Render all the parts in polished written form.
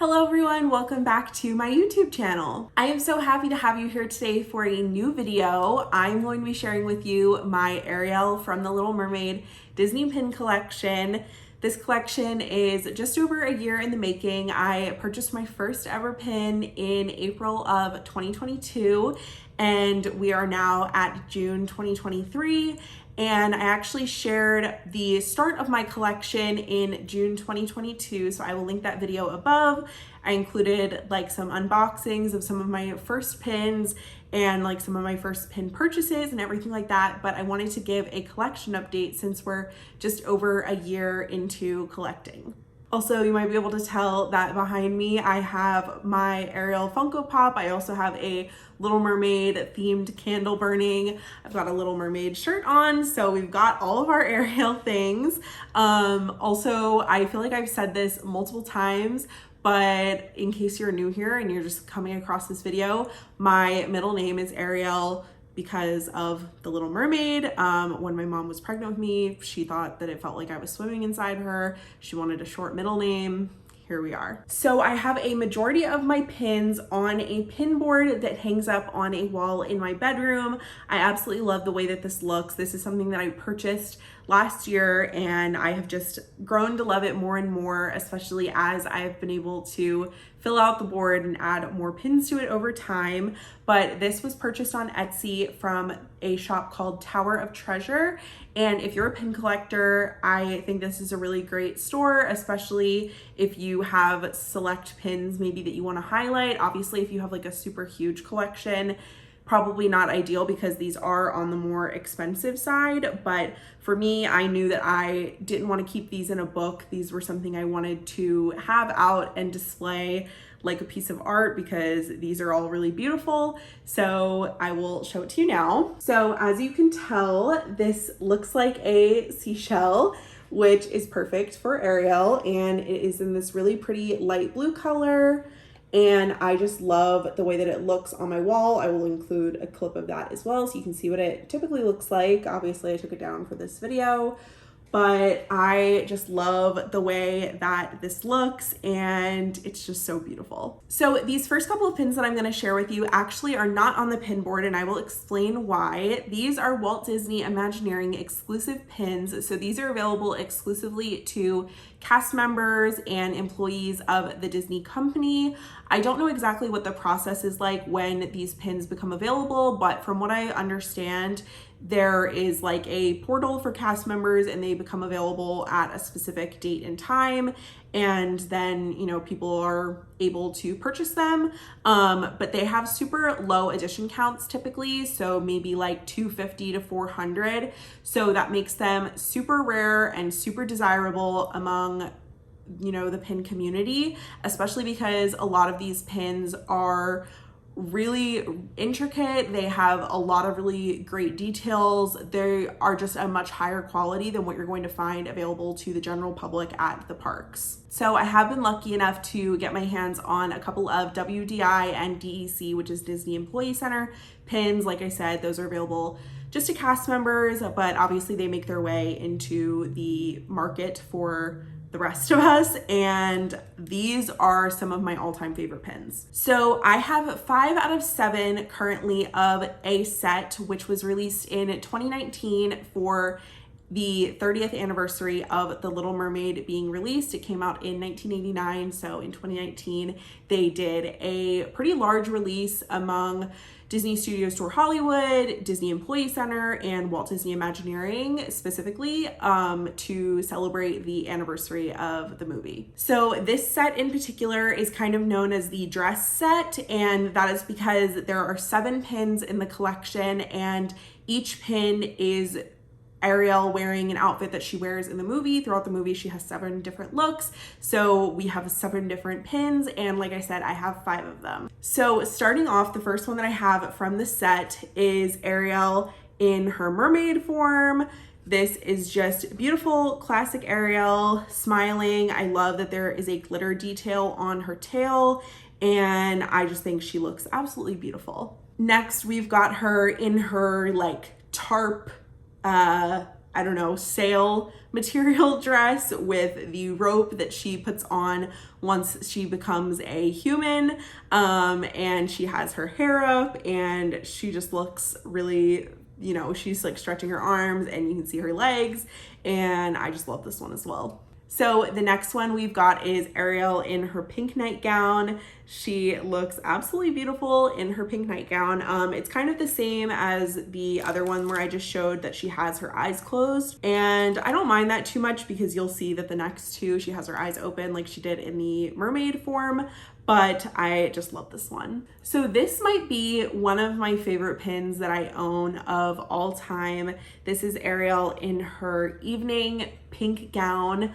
Hello everyone, welcome back to my YouTube channel. I am so happy to have you here today for a new video. I'm going to be sharing with you my Ariel from the Little Mermaid Disney pin collection. This collection is just over a year in the making. I purchased my first ever pin in April of 2022 and we are now at June 2023. And I actually shared the start of my collection in June 2022, so I will link that video above. I included like some unboxings of some of my first pins and like some of my first pin purchases and everything like that, but I wanted to give a collection update since we're just over a year into collecting. Also, you might be able to tell that behind me, I have my Ariel Funko Pop. I also have a Little Mermaid themed candle burning. I've got a Little Mermaid shirt on, so we've got all of our Ariel things. Also, I feel like I've said this multiple times, but in case you're new here and you're just coming across this video, my middle name is Ariel because of the Little Mermaid. When my mom was pregnant with me, she thought that it felt like I was swimming inside her. She wanted a short middle name. Here we are. So I have a majority of my pins on a pin board that hangs up on a wall in my bedroom. I absolutely love the way that this looks. This is something that I purchased last year and I have just grown to love it more and more, especially as I've been able to fill out the board and add more pins to it over time. But this was purchased on Etsy from a shop called Tower of Treasure. And if you're a pin collector, I think this is a really great store, especially if you have select pins maybe that you want to highlight. Obviously, if you have like a super huge collection, probably not ideal because these are on the more expensive side. But for me, I knew that I didn't want to keep these in a book. These were something I wanted to have out and display like a piece of art because these are all really beautiful. So I will show it to you now. So as you can tell, this looks like a seashell, which is perfect for Ariel. And it is in this really pretty light blue color. And I just love the way that it looks on my wall. I will include a clip of that as well so you can see what it typically looks like. Obviously I took it down for this video, but I just love the way that this looks and it's just so beautiful. So these first couple of pins that I'm gonna share with you actually are not on the pin board and I will explain why. These are Walt Disney Imagineering exclusive pins. So these are available exclusively to cast members and employees of the Disney company. I don't know exactly what the process is like when these pins become available, but from what I understand, there is like a portal for cast members and they become available at a specific date and time. And then, you know, people are able to purchase them, but they have super low edition counts typically. So maybe like 250 to 400. So that makes them super rare and super desirable among, you know, the pin community, especially because a lot of these pins are really intricate. They have a lot of really great details. They are just a much higher quality than what you're going to find available to the general public at the parks. So I have been lucky enough to get my hands on a couple of WDI and DEC, which is Disney Employee Center pins. Like I said, those are available just to cast members, but obviously they make their way into the market for the rest of us, and these are some of my all-time favorite pins. So I have 5 out of 7 currently of a set, which was released in 2019 for the 30th anniversary of The Little Mermaid being released. It came out in 1989, so in 2019 they did a pretty large release among Disney Studios Tour Hollywood, Disney Employee Center, and Walt Disney Imagineering specifically to celebrate the anniversary of the movie. So this set in particular is kind of known as the dress set, and that is because there are 7 pins in the collection and each pin is Ariel wearing an outfit that she wears in the movie. Throughout the movie, she has 7 different looks. So we have 7 different pins. And like I said, I have 5 of them. So starting off, the first one that I have from the set is Ariel in her mermaid form. This is just beautiful, classic Ariel smiling. I love that there is a glitter detail on her tail. And I just think she looks absolutely beautiful. Next, we've got her in her like tarp I don't know, sail material dress with the rope that she puts on once she becomes a human. And she has her hair up and she just looks really, you know, she's like stretching her arms and you can see her legs. And I just love this one as well. So the next one we've got is Ariel in her pink nightgown. She looks absolutely beautiful in her pink nightgown. It's kind of the same as the other one where I just showed that she has her eyes closed. And I don't mind that too much because you'll see that the next two, she has her eyes open like she did in the mermaid form. But I just love this one. So this might be one of my favorite pins that I own of all time. This is Ariel in her evening pink gown.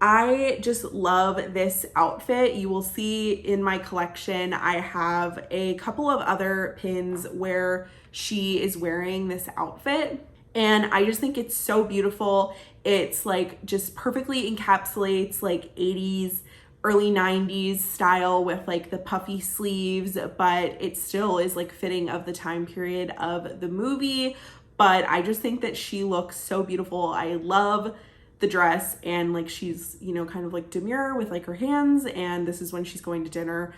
I just love this outfit. You will see in my collection, I have a couple of other pins where she is wearing this outfit. And I just think it's so beautiful. It's like just perfectly encapsulates like 80s, early 90s style with like the puffy sleeves, but it still is like fitting of the time period of the movie. But I just think that she looks so beautiful. I love the dress and like she's, you know, kind of like demure with like her hands, and this is when she's going to dinner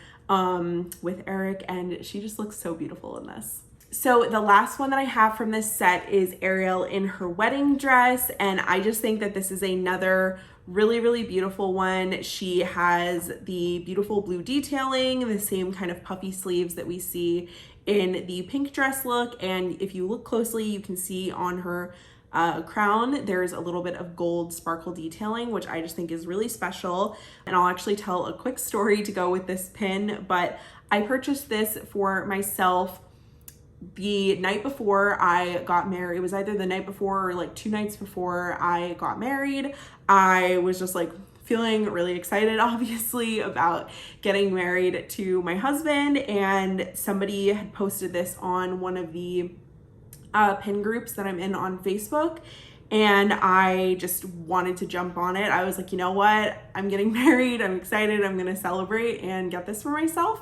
with Eric, and she just looks so beautiful in this. So the last one that I have from this set is Ariel in her wedding dress, and I just think that this is another really, really beautiful one. She has the beautiful blue detailing, the same kind of puffy sleeves that we see in the pink dress look, and if you look closely, you can see on her crown there's a little bit of gold sparkle detailing, which I just think is really special. And I'll actually tell a quick story to go with this pin, but I purchased this for myself the night before I got married. It was either the night before or like 2 nights before I got married. I was just like feeling really excited, obviously, about getting married to my husband, and somebody had posted this on one of the pin groups that I'm in on Facebook, and I just wanted to jump on it. I was like, you know what? I'm getting married. I'm excited. I'm gonna celebrate and get this for myself.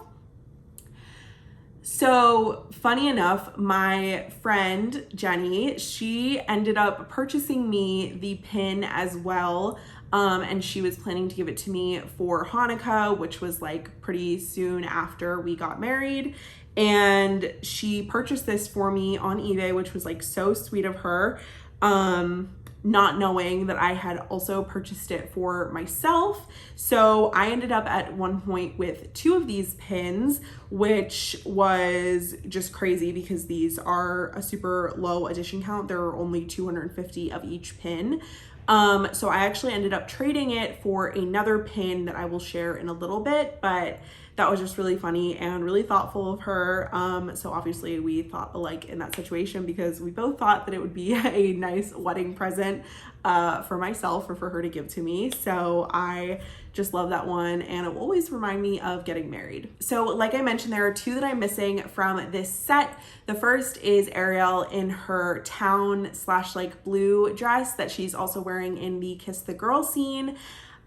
So funny enough, my friend Jenny, she ended up purchasing me the pin as well. And she was planning to give it to me for Hanukkah, which was like pretty soon after we got married. And she purchased this for me on eBay, which was like so sweet of her, not knowing that I had also purchased it for myself. So I ended up at one point with 2 of these pins, which was just crazy because these are a super low edition count. There are only 250 of each pin. So I actually ended up trading it for another pin that I will share in a little bit, but that was just really funny and really thoughtful of her. So obviously we thought alike in that situation because we both thought that it would be a nice wedding present for myself or for her to give to me. So I just love that one, and it will always remind me of getting married. So like I mentioned, there are 2 that I'm missing from this set. The first is Ariel in her town / like blue dress that she's also wearing in the Kiss the Girl scene.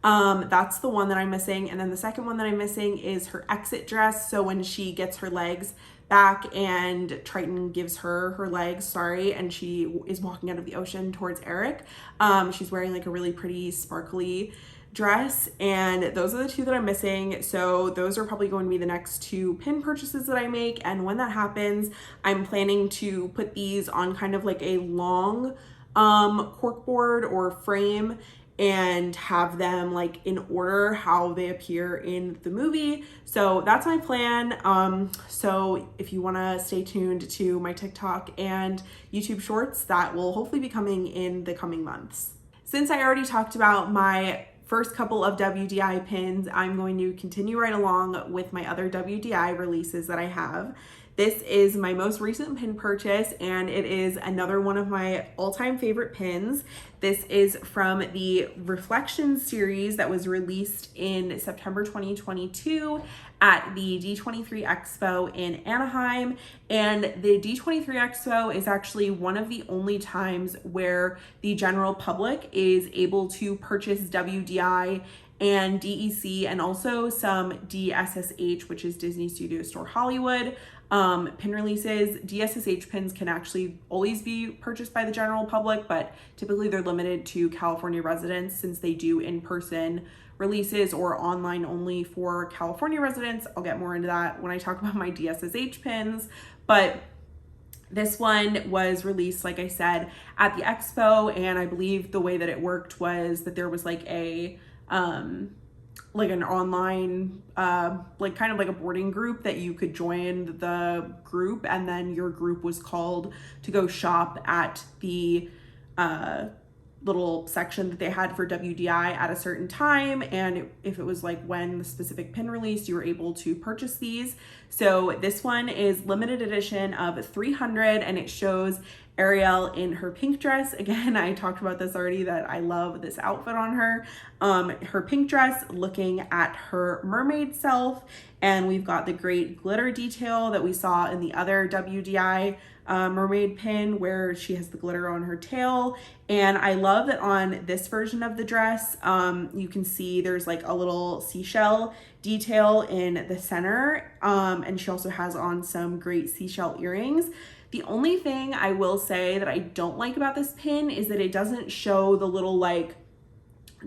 That's the one that I'm missing. And then the second one that I'm missing is her exit dress. So when she gets her legs back and Triton gives her her legs, and she is walking out of the ocean towards Eric, she's wearing like a really pretty sparkly dress, and those are the 2 that I'm missing. So those are probably going to be the next 2 pin purchases that I make, and when that happens, I'm planning to put these on kind of like a long corkboard or frame and have them like in order how they appear in the movie. So that's my plan. So if you want to stay tuned to my TikTok and YouTube shorts, that will hopefully be coming in the coming months. Since I already talked about my first couple of WDI pins, I'm going to continue right along with my other WDI releases that I have. This is my most recent pin purchase, and it is another one of my all-time favorite pins. This is from the Reflections series that was released in September 2022 at the D23 Expo in Anaheim. And the D23 Expo is actually one of the only times where the general public is able to purchase WDI and DEC, and also some DSSH, which is Disney Studio Store Hollywood, pin releases. DSSH pins can actually always be purchased by the general public, but typically they're limited to California residents since they do in-person releases or online only for California residents. I'll get more into that when I talk about my DSSH pins, but this one was released, like I said, at the expo, and I believe the way that it worked was that there was like a like an online like kind of like a boarding group that you could join the group, and then your group was called to go shop at the little section that they had for WDI at a certain time, and if it was like when the specific pin released, you were able to purchase these. So this one is limited edition of 300, and it shows Ariel in her pink dress. Again, I talked about this already, that I love this outfit on her. Her pink dress looking at her mermaid self, and we've got the great glitter detail that we saw in the other WDI mermaid pin where she has the glitter on her tail. And I love that on this version of the dress, you can see there's like a little seashell detail in the center, and she also has on some great seashell earrings. The only thing I will say that I don't like about this pin is that it doesn't show the little like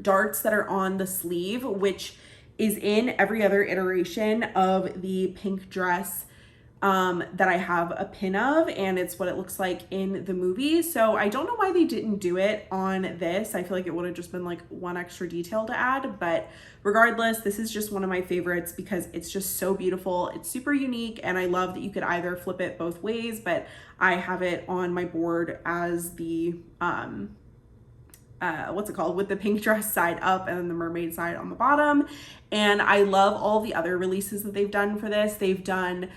darts that are on the sleeve, which is in every other iteration of the pink dress that I have a pin of, and it's what it looks like in the movie. So I don't know why they didn't do it on this. I feel like it would have just been like one extra detail to add, but regardless, this is just one of my favorites because it's just so beautiful. It's super unique, and I love that you could either flip it both ways, but I have it on my board as the what's it called, with the pink dress side up and then the mermaid side on the bottom. And I love all the other releases that they've done for this. They've done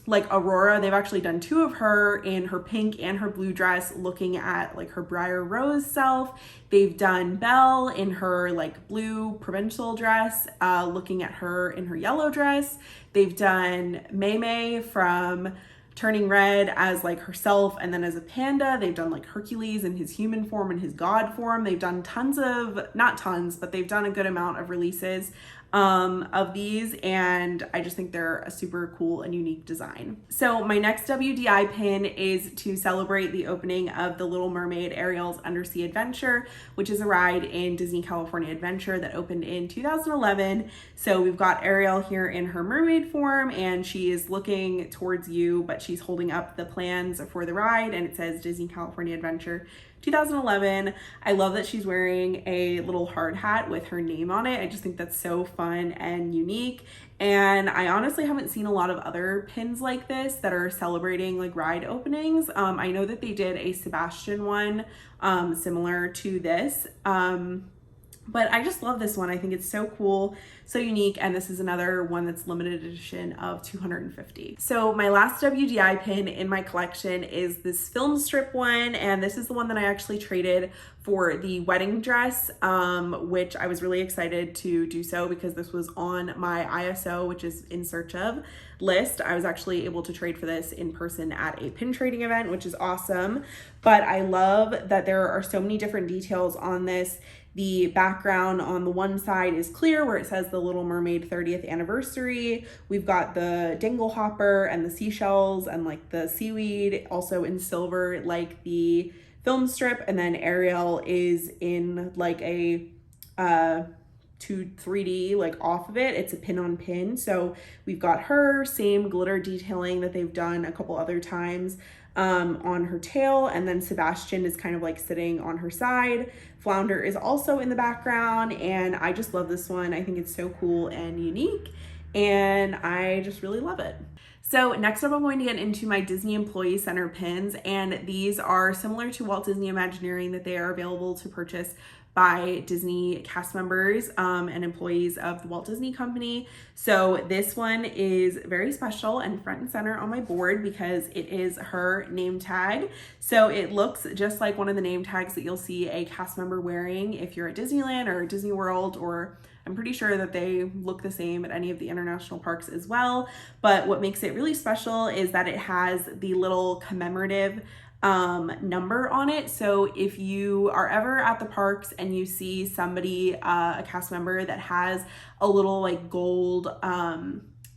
like Aurora, they've actually done two of her in her pink and her blue dress looking at like her Briar Rose self. They've done Belle in her like blue provincial dress, looking at her in her yellow dress. They've done Mermaid from Turning Red as like herself and then as a panda. They've done like Hercules in his human form and his god form. They've done tons of, not tons, but they've done a good amount of releases of these, and I just think they're a super cool and unique design. So my next WDI pin is to celebrate the opening of The Little Mermaid Ariel's Undersea Adventure, which is a ride in Disney California Adventure that opened in 2011. So we've got Ariel here in her mermaid form, and she is looking towards you, but she's holding up the plans for the ride, and it says Disney California Adventure 2011. I love that she's wearing a little hard hat with her name on it. I just think that's so fun and unique. And I honestly haven't seen a lot of other pins like this that are celebrating like ride openings. I know that they did a Sebastian one similar to this. But I just love this one. I think it's so cool, so unique, and this is another one that's limited edition of 250. So my last WDI pin in my collection is this film strip one, and this is the one that I actually traded for the wedding dress, which I was really excited to do so because this was on my ISO, which is in search of list. I was actually able to trade for this in person at a pin trading event, which is awesome. But I love that there are so many different details on this. The background on the one side is clear where it says The Little Mermaid 30th anniversary. We've got the dingle hopper and the seashells and like the seaweed also in silver like the film strip, and then Ariel is in like a 3D like off of it. It's a pin on pin. So we've got her, same glitter detailing that they've done a couple other times on her tail, and then Sebastian is kind of like sitting on her side. Flounder is also in the background, and I just love this one. I think it's so cool and unique, and I just really love it. So next up, I'm going to get into my Disney Employee Center pins, and these are similar to Walt Disney Imagineering, that they are available to purchase by Disney cast members and employees of the Walt Disney Company. So this one is very special and front and center on my board because it is her name tag. So it looks just like one of the name tags that you'll see a cast member wearing if you're at Disneyland or Disney World, or I'm pretty sure that they look the same at any of the international parks as well. But what makes it really special is that it has the little commemorative number on it. So if you are ever at the parks and you see somebody, a cast member that has a little like gold,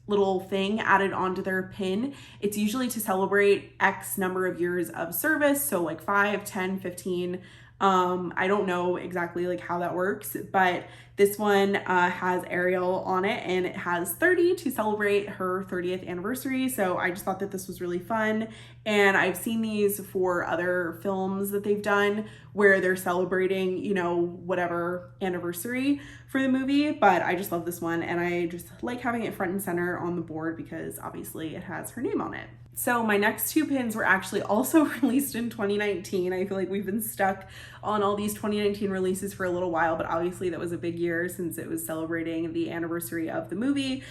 little thing added onto their pin, it's usually to celebrate X number of years of service. So like 5, 10, 15. I don't know exactly like how that works, but this one has Ariel on it, and it has 30 to celebrate her 30th anniversary. So I just thought that this was really fun. And I've seen these for other films that they've done where they're celebrating, you know, whatever anniversary for the movie. But I just love this one, and I just like having it front and center on the board because obviously it has her name on it. So my next two pins were actually also released in 2019. I feel like we've been stuck on all these 2019 releases for a little while, but obviously that was a big year since it was celebrating the anniversary of the movie.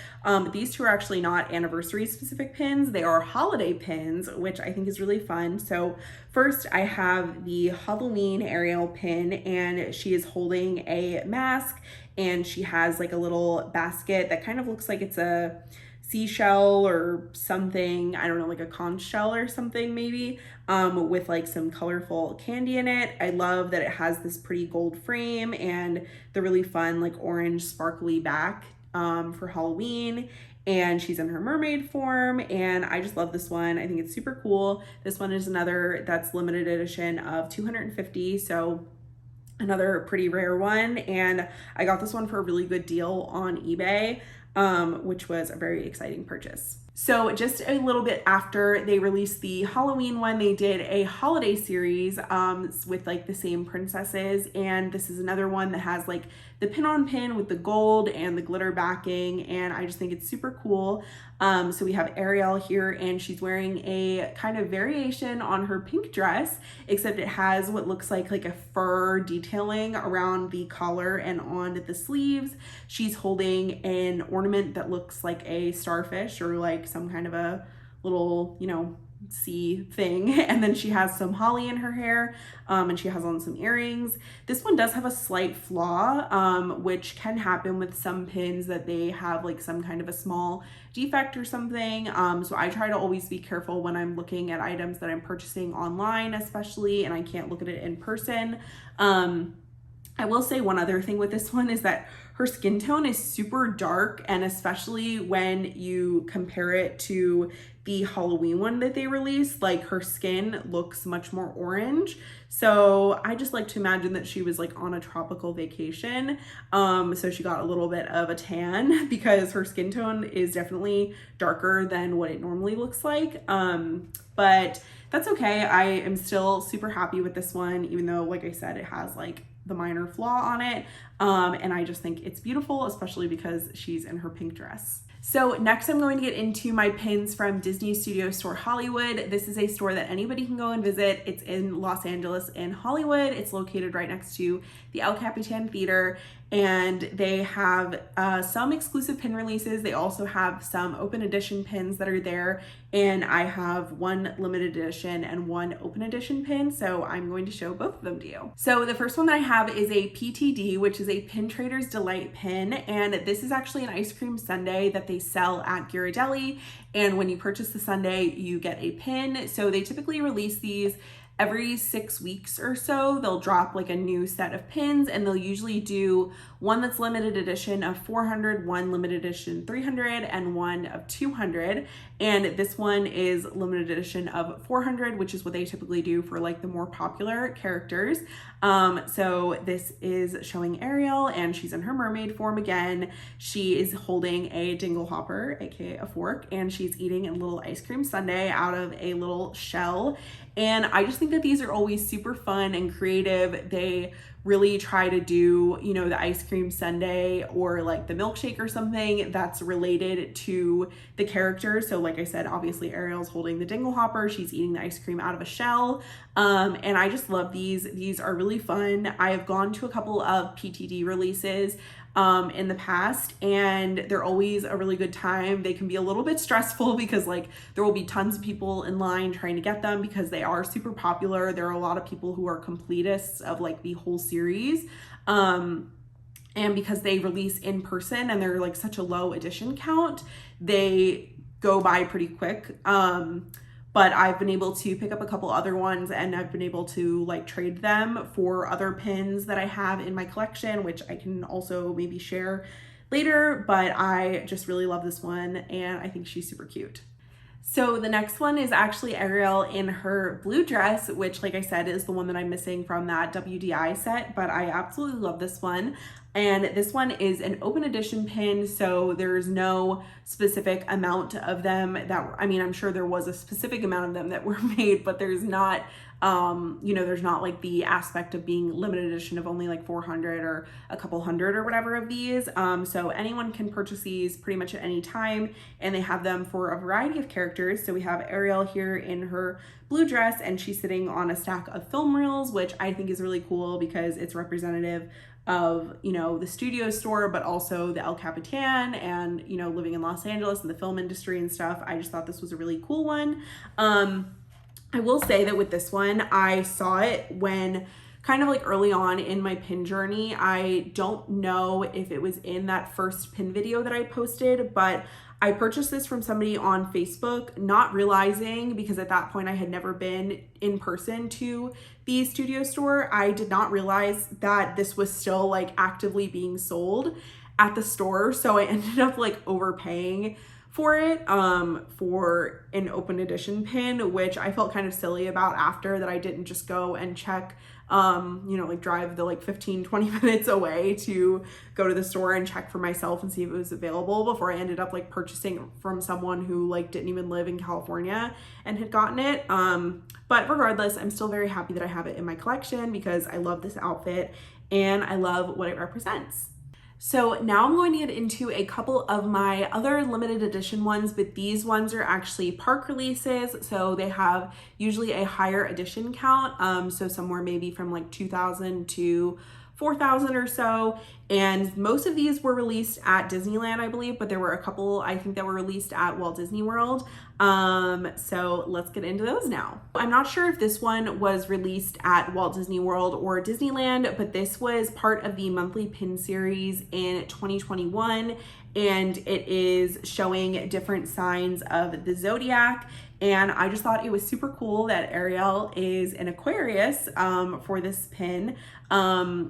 These two are actually not anniversary specific pins. They are holiday pins, which I think is really fun. So first I have the Halloween Ariel pin, and she is holding a mask, and she has like a little basket that kind of looks like it's a seashell or something, I don't know, like a conch shell or something maybe, with like some colorful candy in it. I love that it has this pretty gold frame and the really fun like orange sparkly back for Halloween. And she's in her mermaid form, and I just love this one. I think it's super cool. This one is another that's limited edition of 250, so another pretty rare one. And I got this one for a really good deal on eBay, which was a very exciting purchase. So just a little bit after they released the Halloween one, they did a holiday series with like the same princesses. And this is another one that has like the pin on pin with the gold and the glitter backing. And I just think it's super cool. So we have Ariel here, and she's wearing a kind of variation on her pink dress, except it has what looks like a fur detailing around the collar and on the sleeves. She's holding an ornament that looks like a starfish or like some kind of a little, you know, sea thing. And then she has some holly in her hair, and she has on some earrings. This one does have a slight flaw, which can happen with some pins, that they have like some kind of a small defect or something. So I try to always be careful when I'm looking at items that I'm purchasing online, especially, and I can't look at it in person. I will say one other thing with this one is that her skin tone is super dark, and especially when you compare it to the Halloween one that they released, like her skin looks much more orange. So I just like to imagine that she was like on a tropical vacation. So she got a little bit of a tan because her skin tone is definitely darker than what it normally looks like. But that's okay. I am still super happy with this one, even though, like I said, it has like the minor flaw on it. And I just think it's beautiful, especially because she's in her pink dress. So next I'm going to get into my pins from Disney Studio Store Hollywood. This is a store that anybody can go and visit. It's in Los Angeles in Hollywood. It's located right next to the El Capitan Theater, and they have some exclusive pin releases. They also have some open edition pins that are there, and I have one limited edition and one open edition pin, so I'm going to show both of them to you. So the first one that I have is a PTD, which is a Pin Trader's Delight pin, and this is actually an ice cream sundae that they sell at Ghirardelli, and when you purchase the sundae, you get a pin. So they typically release these every 6 weeks or so. They'll drop like a new set of pins, and they'll usually do one that's limited edition of 400, one limited edition 300, and one of 200. And this one is limited edition of 400, which is what they typically do for like the more popular characters. So this is showing Ariel, and she's in her mermaid form again. She is holding a dingle hopper, aka a fork, and she's eating a little ice cream sundae out of a little shell. And I just think that these are always super fun and creative. They really try to do, you know, the ice cream sundae or like the milkshake or something that's related to the character. So like I said, obviously Ariel's holding the dingle hopper. She's eating the ice cream out of a shell. And I just love these. These are really fun. I have gone to a couple of PTD releases in the past, and they're always a really good time. They can be a little bit stressful because like there will be tons of people in line trying to get them because they are super popular. There are a lot of people who are completists of like the whole series. And because they release in person and they're like such a low edition count, they go by pretty quick. but I've been able to pick up a couple other ones, and I've been able to like trade them for other pins that I have in my collection, which I can also maybe share later, but I just really love this one and I think she's super cute. So the next one is actually Ariel in her blue dress, which, like I said, is the one that I'm missing from that WDI set, but I absolutely love this one. And this one is an open edition pin, so there's no specific amount of them that, I mean, I'm sure there was a specific amount of them that were made, but there's not, you know, there's not like the aspect of being limited edition of only like 400 or a couple hundred or whatever of these. So anyone can purchase these pretty much at any time, and they have them for a variety of characters. So we have Ariel here in her blue dress, and she's sitting on a stack of film reels, which I think is really cool because it's representative of, you know, the studio store, but also the El Capitan and, you know, living in Los Angeles and the film industry and stuff. I just thought this was a really cool one. I will say that with this one, I saw it when kind of like early on in my pin journey. I don't know if it was in that first pin video that I posted, but I purchased this from somebody on Facebook, not realizing, because at that point I had never been in person to the studio store. I did not realize that this was still like actively being sold at the store. So I ended up like overpaying for it, for an open edition pin, which I felt kind of silly about after that I didn't just go and check, you know, like drive the like 15-20 minutes away to go to the store and check for myself and see if it was available before I ended up like purchasing from someone who like didn't even live in California and had gotten it. But regardless, I'm still very happy that I have it in my collection because I love this outfit and I love what it represents. So now I'm going to get into a couple of my other limited edition ones, but these ones are actually park releases. So they have usually a higher edition count. So somewhere maybe from like 2,000 to 4,000 or so. And most of these were released at Disneyland, I believe, but there were a couple, I think, that were released at Walt Disney World. So let's get into those now. I'm not sure if this one was released at Walt Disney World or Disneyland, but this was part of the monthly pin series in 2021. And it is showing different signs of the zodiac. And I just thought it was super cool that Ariel is an Aquarius for this pin,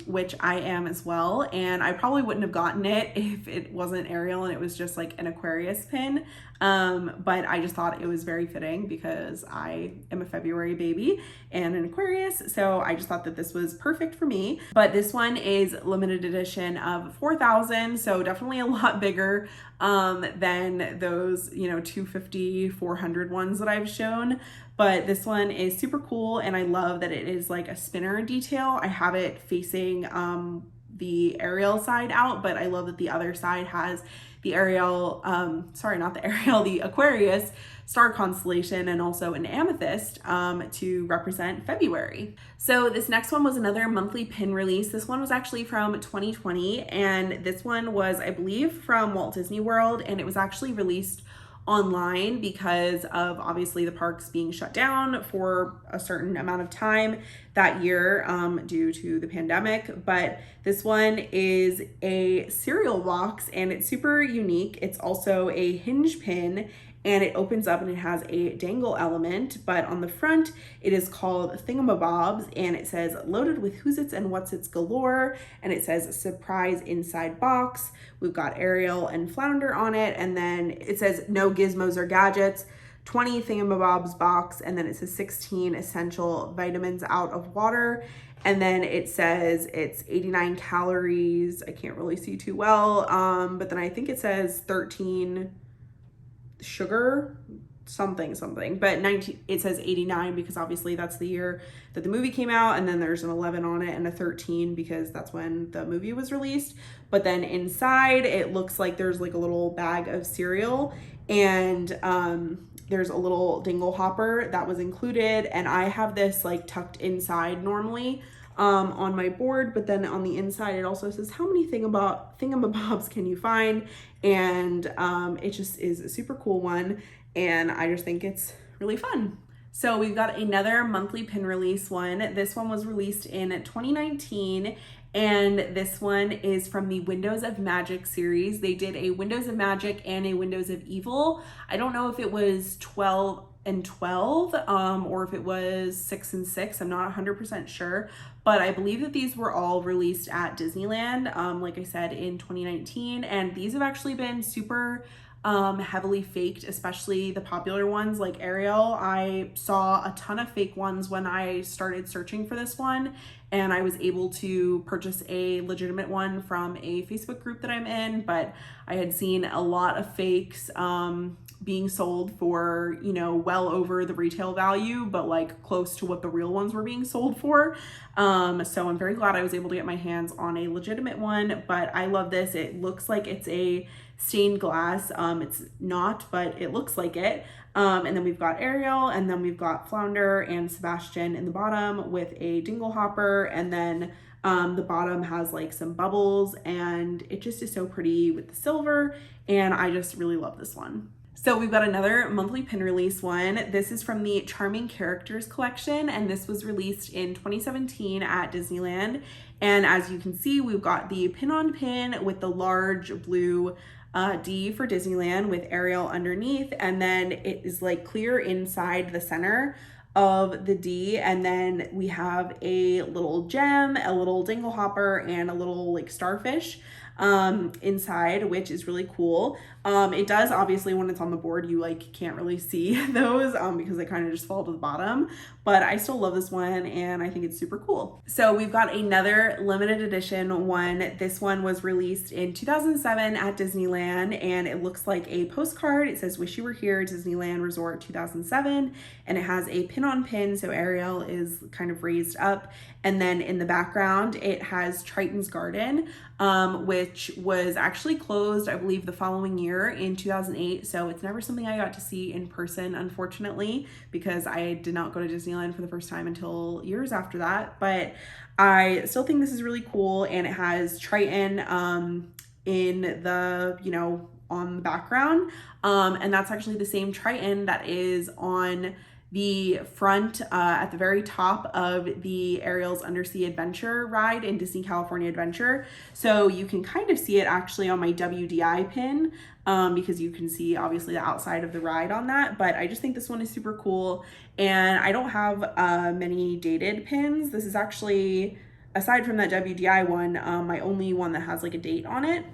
which I am as well. And I probably wouldn't have gotten it if it wasn't Ariel and it was just like an Aquarius pin. But I just thought it was very fitting because I am a February baby and an Aquarius. So I just thought that this was perfect for me. But this one is limited edition of 4,000. So definitely a lot bigger than those, you know, 250, 400 ones that I've shown. But this one is super cool. And I love that it is like a spinner detail. I have it facing, the Ariel side out, but I love that the other side has the Ariel, sorry, not the Ariel, the Aquarius star constellation and also an amethyst to represent February. So this next one was another monthly pin release. This one was actually from 2020, and this one was, I believe, from Walt Disney World, and it was actually released online because of obviously the parks being shut down for a certain amount of time that year due to the pandemic. But this one is a cereal box and it's super unique. It's also a hinge pin and it opens up and it has a dangle element, but on the front it is called Thingamabobs and it says loaded with who's its and what's its galore, and it says surprise inside box. We've got Ariel and Flounder on it, and then it says no gizmos or gadgets, 20 Thingamabobs box, and then it says 16 essential vitamins out of water. And then it says it's 89 calories. I can't really see too well, but then I think it says 13 sugar something, but 19, it says 89 because obviously that's the year that the movie came out, and then there's an 11 on it and a 13 because that's when the movie was released. But then inside it looks like there's like a little bag of cereal, and there's a little dingle hopper that was included, and I have this like tucked inside normally on my board, but then on the inside it also says how many thingamabobs can you find, and it just is a super cool one, and I just think it's really fun. So we've got another monthly pin release one. This one was released in 2019, and this one is from the Windows of Magic series. They did a Windows of Magic and a Windows of Evil. I don't know if it was 12, and 12, or if it was 6 and 6. I'm not 100% sure, but I believe that these were all released at Disneyland, like I said, in 2019. And these have actually been super heavily faked, especially the popular ones like Ariel. I saw a ton of fake ones when I started searching for this one, and I was able to purchase a legitimate one from a Facebook group that I'm in, but I had seen a lot of fakes being sold for, you know, well over the retail value, but like close to what the real ones were being sold for. So I'm very glad I was able to get my hands on a legitimate one, but I love this. It looks like it's a stained glass. It's not, but it looks like it. And then we've got Ariel, and then we've got Flounder and Sebastian in the bottom with a dingle hopper, and then the bottom has like some bubbles, and it just is so pretty with the silver, and I just really love this one. So we've got another monthly pin release one. This is from the Charming Characters collection, and this was released in 2017 at Disneyland. And as you can see, we've got the pin on pin with the large blue D for Disneyland with Ariel underneath, and then it is like clear inside the center of the D, and then we have a little gem, a little dingle hopper, and a little like starfish inside, which is really cool. It does, obviously, when it's on the board, you like can't really see those because they kind of just fall to the bottom, but I still love this one and I think it's super cool. So we've got another limited edition one. This one was released in 2007 at Disneyland, and it looks like a postcard. It says "Wish You Were Here, Disneyland Resort 2007," and it has a pin on pin, so Ariel is kind of raised up, and then in the background it has Triton's Garden, which was actually closed, I believe, the following year in 2008. So it's never something I got to see in person, unfortunately, because I did not go to Disneyland for the first time until years after that. But I still think this is really cool, and it has Triton in the, you know, on the background. And that's actually the same Triton that is on the front at the very top of the Ariel's Undersea Adventure ride in Disney California Adventure. So you can kind of see it actually on my WDI pin, because you can see obviously the outside of the ride on that. But I just think this one is super cool, and I don't have many dated pins. This is actually, aside from that WDI one, my only one that has like a date on it.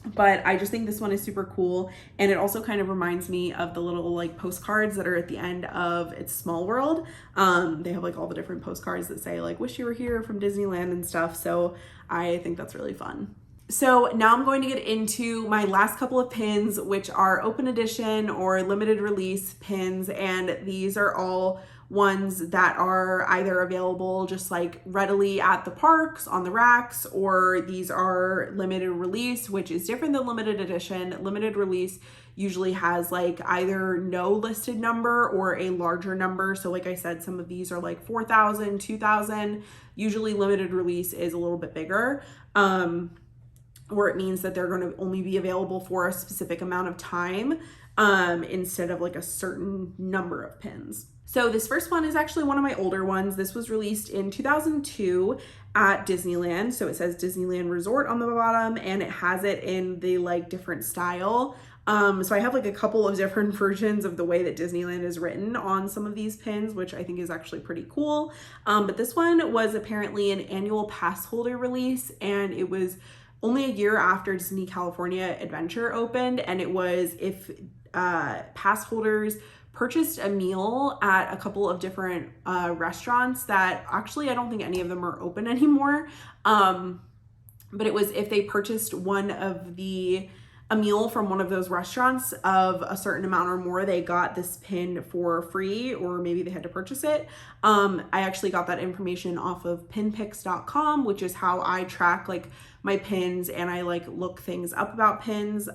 But I just think this one is super cool, and it also kind of reminds me of the little like postcards that are at the end of It's Small World. They have like all the different postcards that say like "Wish You Were Here" from Disneyland and stuff, so I think that's really fun. So now I'm going to get into my last couple of pins, which are open edition or limited release pins, and these are all ones that are either available just like readily at the parks on the racks, or these are limited release, which is different than limited edition. Limited release usually has like either no listed number or a larger number. So like I said, some of these are like 4,000, 2,000. Usually limited release is a little bit bigger, or it means that they're going to only be available for a specific amount of time, instead of like a certain number of pins. So this first one is actually one of my older ones. This was released in 2002 at Disneyland. So it says Disneyland Resort on the bottom, and it has it in the like different style. So I have like a couple of different versions of the way that Disneyland is written on some of these pins, which I think is actually pretty cool. But this one was apparently an annual pass holder release, and it was only a year after Disney California Adventure opened, and it was if pass holders purchased a meal at a couple of different restaurants that actually I don't think any of them are open anymore, but it was if they purchased a meal from one of those restaurants of a certain amount or more, they got this pin for free, or maybe they had to purchase it. I actually got that information off of pinpicks.com, which is how I track like my pins, and I like look things up about pins.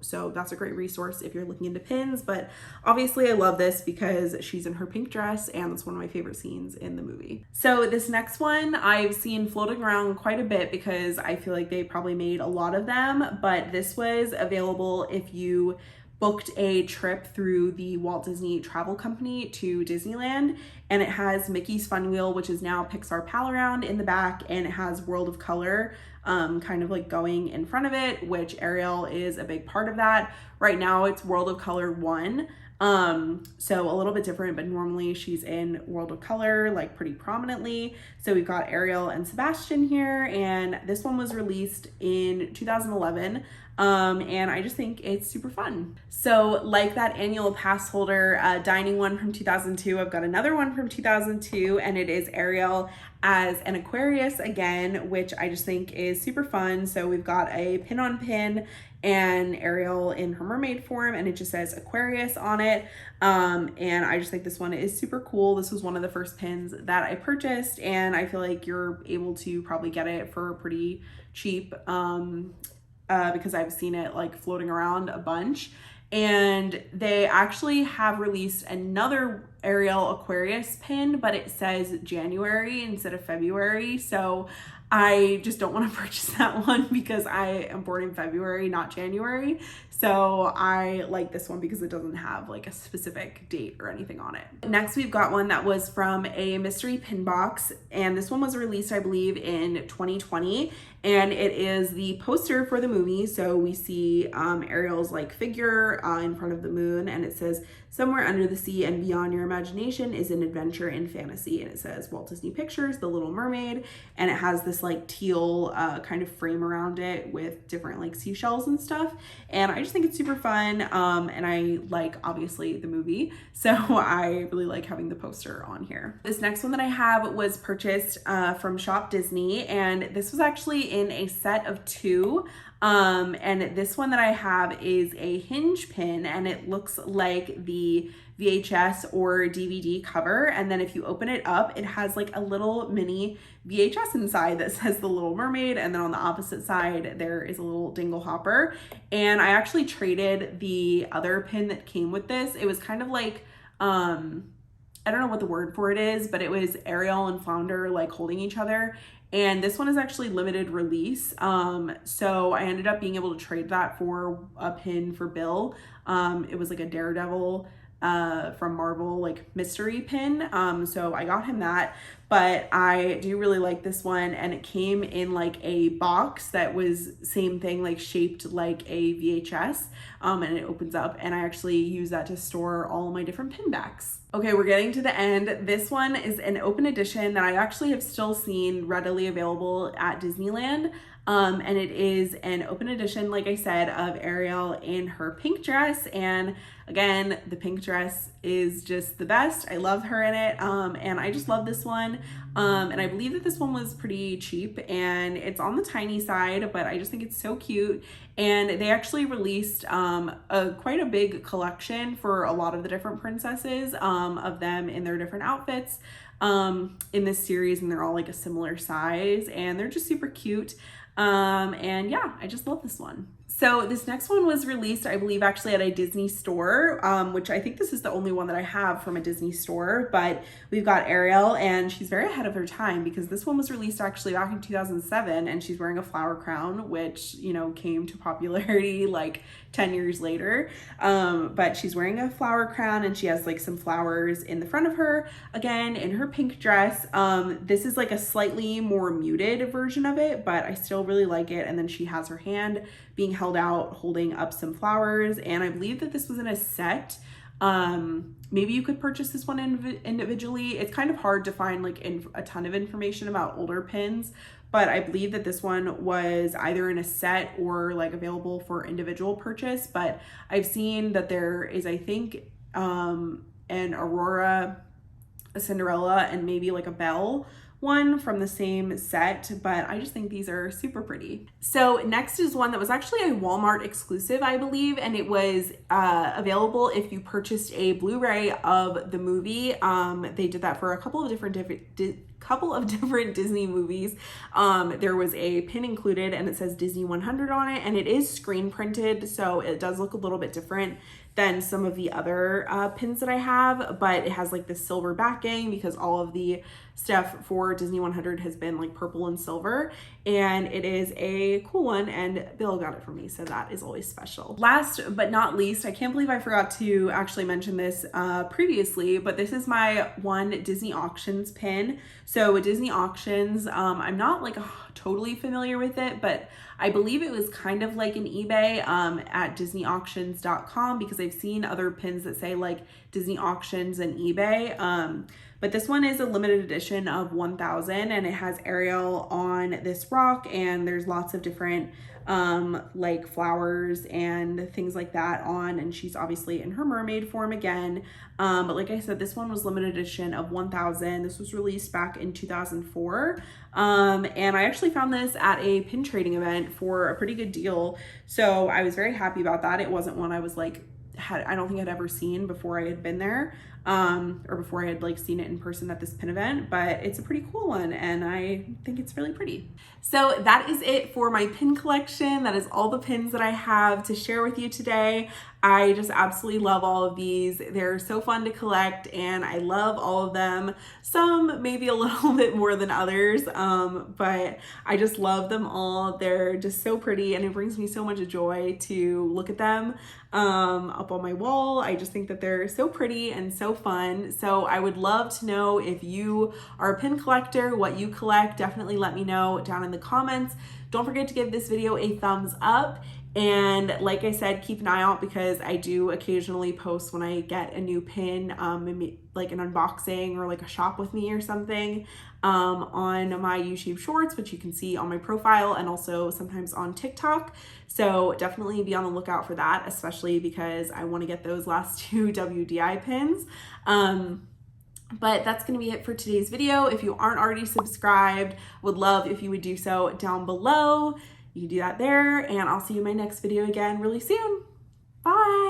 So that's a great resource if you're looking into pins. But obviously I love this because she's in her pink dress, and that's one of my favorite scenes in the movie. So this next one I've seen floating around quite a bit because I feel like they probably made a lot of them, but this was available if you booked a trip through the Walt Disney Travel Company to Disneyland, and it has Mickey's Fun Wheel, which is now Pixar Pal Around, in the back, and it has World of Color kind of like going in front of it, which Ariel is a big part of that. Right now it's World of Color 1, So a little bit different, but normally she's in World of Color, like pretty prominently. So we've got Ariel and Sebastian here, and this one was released in 2011. And I just think it's super fun. So like that annual pass holder dining one from 2002, I've got another one from 2002, and it is Ariel as an Aquarius again, which I just think is super fun. So we've got a pin on pin and Ariel in her mermaid form, and it just says Aquarius on it. And I just think this one is super cool. This was one of the first pins that I purchased, and I feel like you're able to probably get it for pretty cheap because I've seen it like floating around a bunch. And they actually have released another Ariel Aquarius pin, but it says January instead of February. So I just don't want to purchase that one because I am born in February, not January. So I like this one because it doesn't have like a specific date or anything on it. Next, we've got one that was from a mystery pin box, and this one was released, I believe, in 2020. And it is the poster for the movie. So we see Ariel's like figure in front of the moon, and it says, "Somewhere under the sea and beyond your imagination is an adventure in fantasy." And it says Walt Disney Pictures, The Little Mermaid. And it has this like teal kind of frame around it with different like seashells and stuff. And I just think it's super fun. And I like obviously the movie. So I really like having the poster on here. This next one that I have was purchased from Shop Disney. And this was actually in a set of 2. And this one that I have is a hinge pin, and it looks like the VHS or DVD cover. And then if you open it up, it has like a little mini VHS inside that says The Little Mermaid. And then on the opposite side, there is a little dingle hopper. And I actually traded the other pin that came with this. It was kind of like, I don't know what the word for it is, but it was Ariel and Flounder like holding each other. And this one is actually limited release. So I ended up being able to trade that for a pin for Bill. It was like a Daredevil from Marvel, like mystery pin. So I got him that, but I do really like this one. And it came in like a box that was same thing, like shaped like a VHS. And it opens up, and I actually use that to store all my different pin backs. Okay, we're getting to the end. This one is an open edition that I actually have still seen readily available at Disneyland. And it is an open edition, like I said, of Ariel in her pink dress. And again, the pink dress is just the best. I love her in it. And I just love this one. And I believe that this one was pretty cheap, and it's on the tiny side, but I just think it's so cute. And they actually released quite a big collection for a lot of the different princesses of them in their different outfits in this series, and they're all like a similar size, and they're just super cute. And yeah, I just love this one. So this next one was released, I believe, actually at a Disney store, which I think this is the only one that I have from a Disney store, but we've got Ariel, and she's very ahead of her time because this one was released actually back in 2007, and she's wearing a flower crown, which, you know, came to popularity like 10 years later. But she's wearing a flower crown, and she has like some flowers in the front of her, again, in her pink dress. This is like a slightly more muted version of it, but I still really like it. And then she has her hand being held out holding up some flowers, and I believe that this was in a set. Maybe you could purchase this one individually. It's kind of hard to find like a ton of information about older pins, but I believe that this one was either in a set or like available for individual purchase. But I've seen that there is, I think, an Aurora, a Cinderella, and maybe like a Belle one from the same set, but I just think these are super pretty. So next is one that was actually a Walmart exclusive, I believe, and it was available if you purchased a Blu-ray of the movie. They did that for a couple of different Disney movies. There was a pin included, and it says Disney 100 on it, and it is screen printed, so it does look a little bit different than some of the other pins that I have, but it has like this silver backing because all of the stuff for Disney 100 has been like purple and silver, and it is a cool one, and Bill got it for me, so that is always special. Last but not least, I can't believe I forgot to actually mention this previously, but this is my one Disney Auctions pin. So with Disney auctions, I'm not like totally familiar with it, but I believe it was kind of like an eBay at disneyauctions.com, because I've seen other pins that say like Disney auctions and eBay. But this one is a limited edition of 1,000, and it has Ariel on this rock, and there's lots of different like flowers and things like that on, and she's obviously in her mermaid form again. But like I said, this one was limited edition of 1,000. This was released back in 2004. And I actually found this at a pin trading event for a pretty good deal. So I was very happy about that. It wasn't one I was like, I don't think I'd ever seen before I had been there, or before I had like seen it in person at this pin event, but it's a pretty cool one and I think it's really pretty. So that is it for my pin collection. That is all the pins that I have to share with you today. I just absolutely love all of these. They're so fun to collect and I love all of them. Some maybe a little bit more than others, but I just love them all. They're just so pretty and it brings me so much joy to look at them up on my wall. I just think that they're so pretty and so fun. So I would love to know if you are a pin collector, what you collect. Definitely let me know down in the comments. Don't forget to give this video a thumbs up. And like I said, keep an eye out because I do occasionally post when I get a new pin, maybe like an unboxing or like a shop with me or something on my YouTube shorts, which you can see on my profile and also sometimes on TikTok. So definitely be on the lookout for that, especially because I want to get those last two WDI pins. But that's going to be it for today's video. If you aren't already subscribed, would love if you would do so down below. You can do that there, and I'll see you in my next video again really soon. Bye.